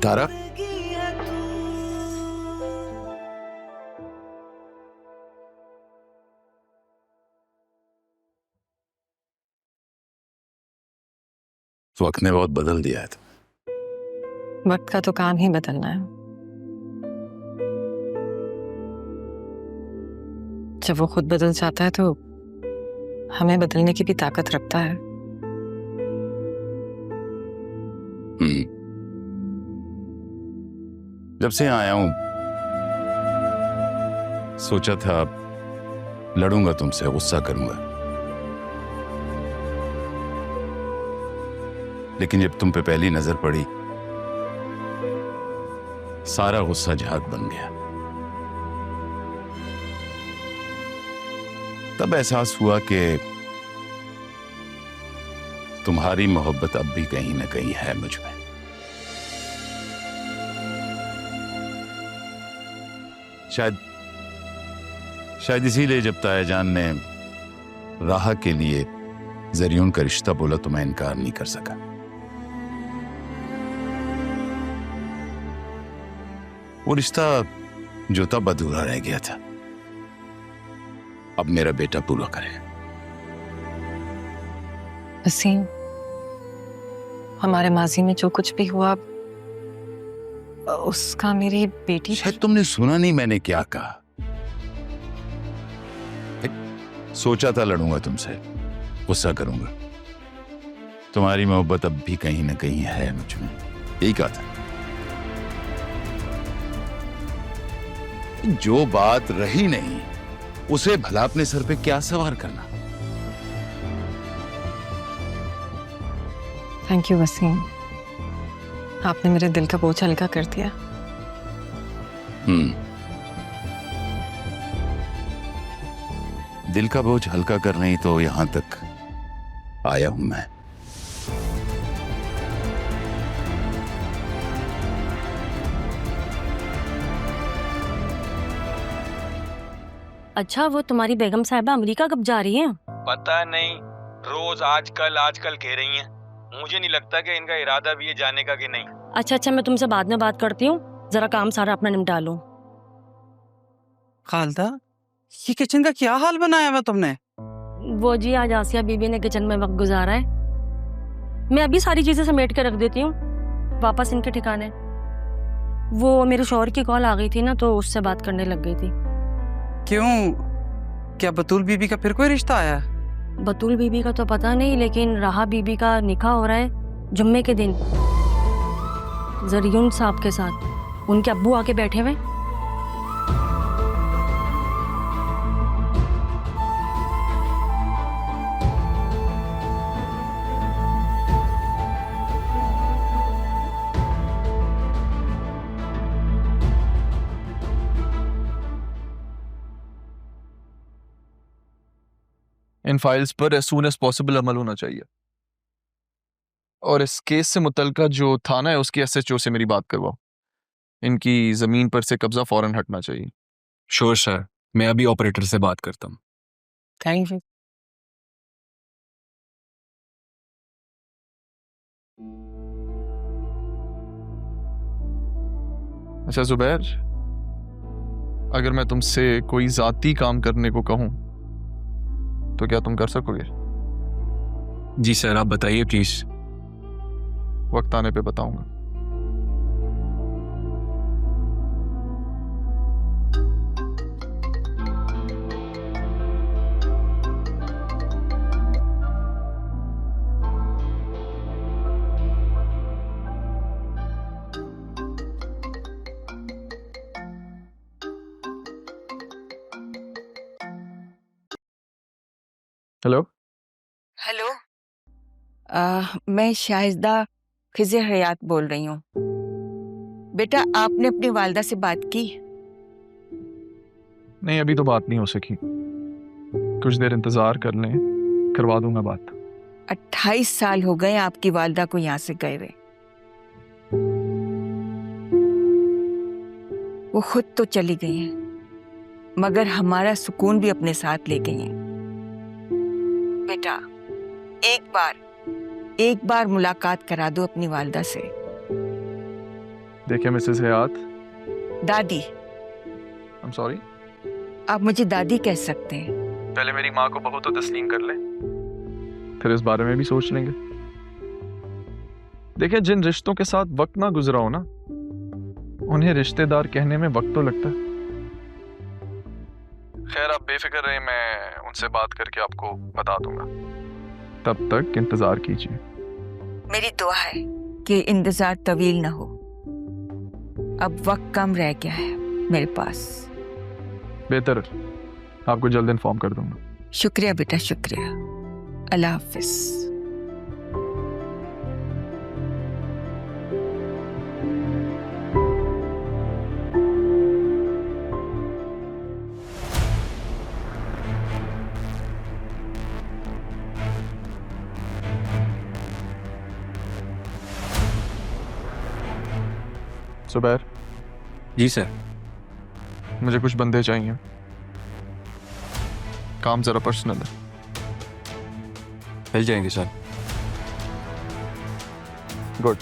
तारा, वक्त ने बहुत बदल दिया है। वक्त का तो काम ही बदलना है। जब वो खुद बदल जाता है तो हमें बदलने की भी ताकत रखता है। जब से आया हूं सोचा था लड़ूंगा तुमसे, गुस्सा करूंगा, लेकिन जब तुम पे पहली नजर पड़ी सारा गुस्सा झाग बन गया। तब एहसास हुआ कि तुम्हारी मोहब्बत अब भी कहीं ना कहीं है मुझ में। शायद इसीलिए जब ताया जान ने राह के लिए जरियून का रिश्ता बोला तो मैं इनकार नहीं कर सका। वो रिश्ता जो तब अधूरा रह गया था अब मेरा बेटा पूरा करेगा। वसीम, हमारे माजी में जो कुछ भी हुआ उसका मेरी बेटी। शायद तुमने सुना नहीं मैंने क्या कहा। सोचा था लड़ूंगा तुमसे, गुस्सा करूंगा, तुम्हारी मोहब्बत अब भी कहीं ना कहीं है मुझ में, यही कहा था। जो बात रही नहीं उसे भला अपने सर पे क्या सवार करना। थैंक यू वसीम, आपने मेरे दिल का बोझ हल्का कर दिया। दिल का बोझ हल्का करने ही तो यहां तक आया हूं मैं। अच्छा, वो तुम्हारी बेगम साहिबा अमेरिका कब जा रही हैं? पता नहीं, रोज आजकल कह रही हैं। मुझे नहीं लगता कि इनका इरादा भी है जाने का कि नहीं। अच्छा, मैं तुमसे बाद में बात करती हूँ, जरा काम सारा अपना निपटा लो। खालदा, ये किचन का क्या हाल बनाया हुआ तुमने? वो जी, आज आसिया बीबी ने किचन में वक्त गुजारा है। मैं अभी सारी चीजें समेट के रख देती हूँ, वापस इनके ठिकाने। वो मेरे शौहर की कॉल आ गई थी ना, तो उससे बात करने लग गई थी। क्यों, क्या बतूल बीबी का फिर कोई रिश्ता आया? बतूल बीबी का तो पता नहीं, लेकिन राहा बीबी का निकाह हो रहा है जुम्मे के दिन जरियून साहब के साथ। उनके अब्बू आके बैठे हुए। इन फाइल्स पर एज सून एज पॉसिबल अमल होना चाहिए, और इस केस से मुतल्लिका जो थाना है उसकी एसएचओ से मेरी बात करवाओ। इनकी जमीन पर से कब्जा फौरन हटना चाहिए। श्योर सर, मैं अभी ऑपरेटर से बात करता हूँ। Thank you. अच्छा जुबैर, अगर मैं तुमसे कोई जाती काम करने को कहूँ तो क्या तुम कर सकोगे? जी सर, आप बताइए प्लीज। वक्त आने पे बताऊंगा। हेलो हेलो, मैं शाहिदा खिज़र हयात बोल रही हूँ। बेटा, आपने अपनी वालदा से बात की? नहीं, अभी तो बात नहीं हो सकी। कुछ देर इंतजार कर लें, करवा दूंगा बात। 28 साल हो गए आपकी वालदा को यहाँ से गए हुए। वो खुद तो चली गई हैं, मगर हमारा सुकून भी अपने साथ ले गई हैं। बेटा, एक बार मुलाकात करा दो अपनी वालदा से। देखिए मिसेस हयात, दादी, आई एम सॉरी। आप मुझे दादी कह सकते हैं। पहले मेरी माँ को बहू तो तस्लीम कर ले, फिर इस बारे में भी सोच लेंगे। देखिए, जिन रिश्तों के साथ वक्त ना गुजरा हो ना, उन्हें रिश्तेदार कहने में वक्त तो लगता है। खैर, आप बेफिक्र रहे, मैं उनसे बात करके आपको बता दूंगा। तब तक इंतजार कीजिए। मेरी दुआ है कि इंतजार तवील ना हो। अब वक्त कम रह गया है मेरे पास। बेहतर, आपको जल्द इन्फॉर्म कर दूंगा। शुक्रिया बेटा, शुक्रिया। अल्लाह हाफिज। सुबैर, जी सर। मुझे कुछ बंदे चाहिए, काम जरा पर्सनल है। मिल जाएंगे सर। गुड।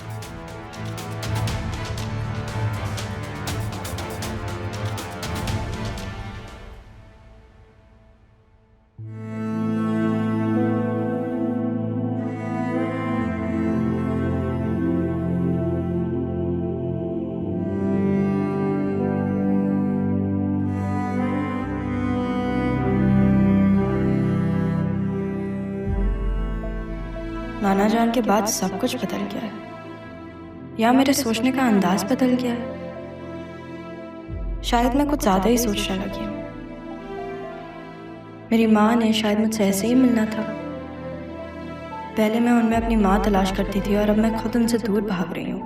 नाना जान के बाद सब कुछ बदल गया है, या मेरे सोचने का अंदाज बदल गया है। शायद मैं कुछ ज्यादा ही सोचने लगी हूँ। मेरी माँ ने शायद मुझसे ऐसे ही मिलना था। पहले मैं उनमें अपनी माँ तलाश करती थी और अब मैं खुद उनसे दूर भाग रही हूँ।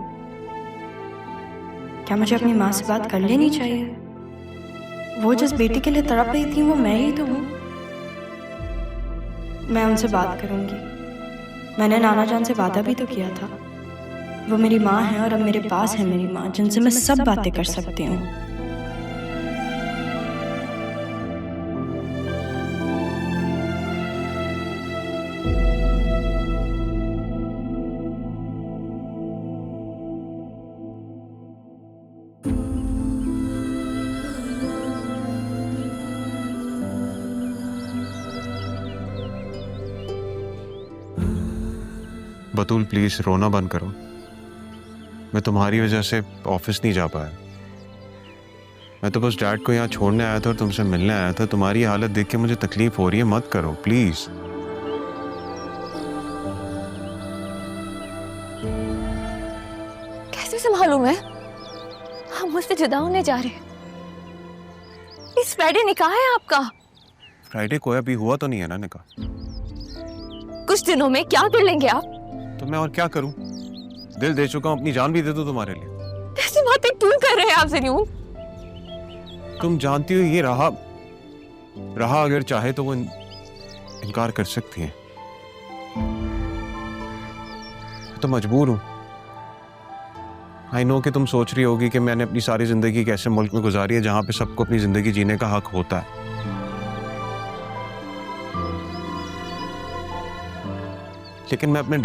क्या मुझे अपनी माँ से बात कर लेनी चाहिए? वो जिस बेटी के लिए तड़प रही थी वो मैं ही तो हूँ। मैं उनसे बात करूँगी। मैंने नाना जान से वादा भी तो किया था। वो मेरी माँ है और अब मेरे पास है मेरी माँ, जिनसे मैं सब बातें कर सकती हूँ। बतूल, प्लीज रोना बंद करो। मैं तुम्हारी वजह से ऑफिस नहीं जा पाया। मैं तो बस डैड को यहाँ छोड़ने आया था और तुमसे मिलने आया था। तुम्हारी हालत देख के मुझे तकलीफ हो रही है, मत करो प्लीज। कैसे संभालूं मैं? हम मुझसे जुदा होने जा रहे हैं। इस फ्राइडे निकाह है आपका। फ्राइडे को अभी हुआ तो नहीं है ना निकाह? कुछ दिनों में क्या कर लेंगे आप? तो मैं और क्या करूं? दिल दे चुका हूं, अपनी जान भी दे दूं तुम्हारे लिए। ऐसी बातें क्यों कर रहे हैं आप ज़रियून? तुम जानती हो ये रहा अगर चाहे तो वो इनकार कर सकती है। तो मजबूर हूं। आई नो कि तुम सोच रही होगी कि मैंने अपनी सारी जिंदगी कैसे मुल्क में गुजारी है जहां पे सबको अपनी जिंदगी जीने का हक होता है। लेकिन मैं अपने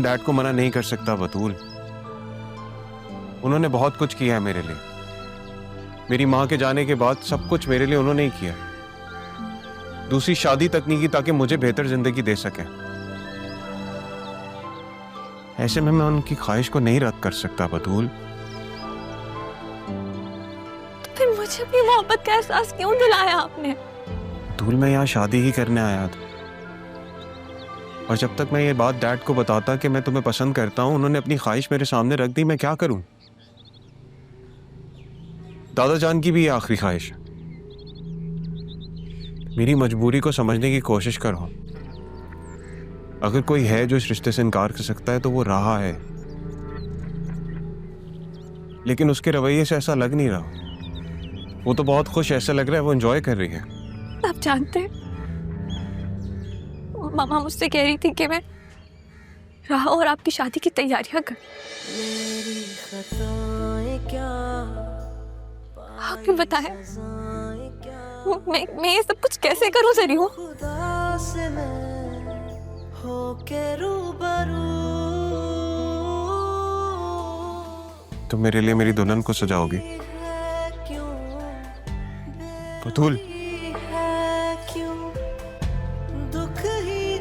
डैड को मना नहीं कर सकता बतूल। उन्होंने बहुत कुछ किया है मेरे लिए। मेरी माँ के जाने के बाद सब कुछ मेरे लिए उन्होंने ही किया। दूसरी शादी तक नहीं की ताकि मुझे बेहतर जिंदगी दे सके। ऐसे में मैं उनकी ख्वाहिश को नहीं रद्द कर सकता बतूल। तो फिर मुझे अपनी मोहब्बत का एहसास क्यों दिलाया आपने? बतूल, मैं यहाँ शादी ही करने आया था और जब तक मैं ये बात डैड को बताता कि मैं तुम्हें पसंद करता हूँ, उन्होंने अपनी ख्वाहिश मेरे सामने रख दी। मैं क्या करूं? दादा जान की भी ये आखिरी ख्वाहिश है। मेरी मजबूरी को समझने की कोशिश करो। अगर कोई है जो इस रिश्ते से इनकार कर सकता है तो वो रहा है, लेकिन उसके रवैये से ऐसा लग नहीं रहा। वो तो बहुत खुश ऐसा लग रहा है वो एंजॉय कर रही है। आप जानते हैं, मामा मुझसे कह रही थी कि मैं राह और आपकी शादी की तैयारियां कर। आपने बताया मैं ये सब कुछ कैसे करूं ज़रियून? तुम मेरे लिए मेरी दुल्हन को सजाओगी? बतूल।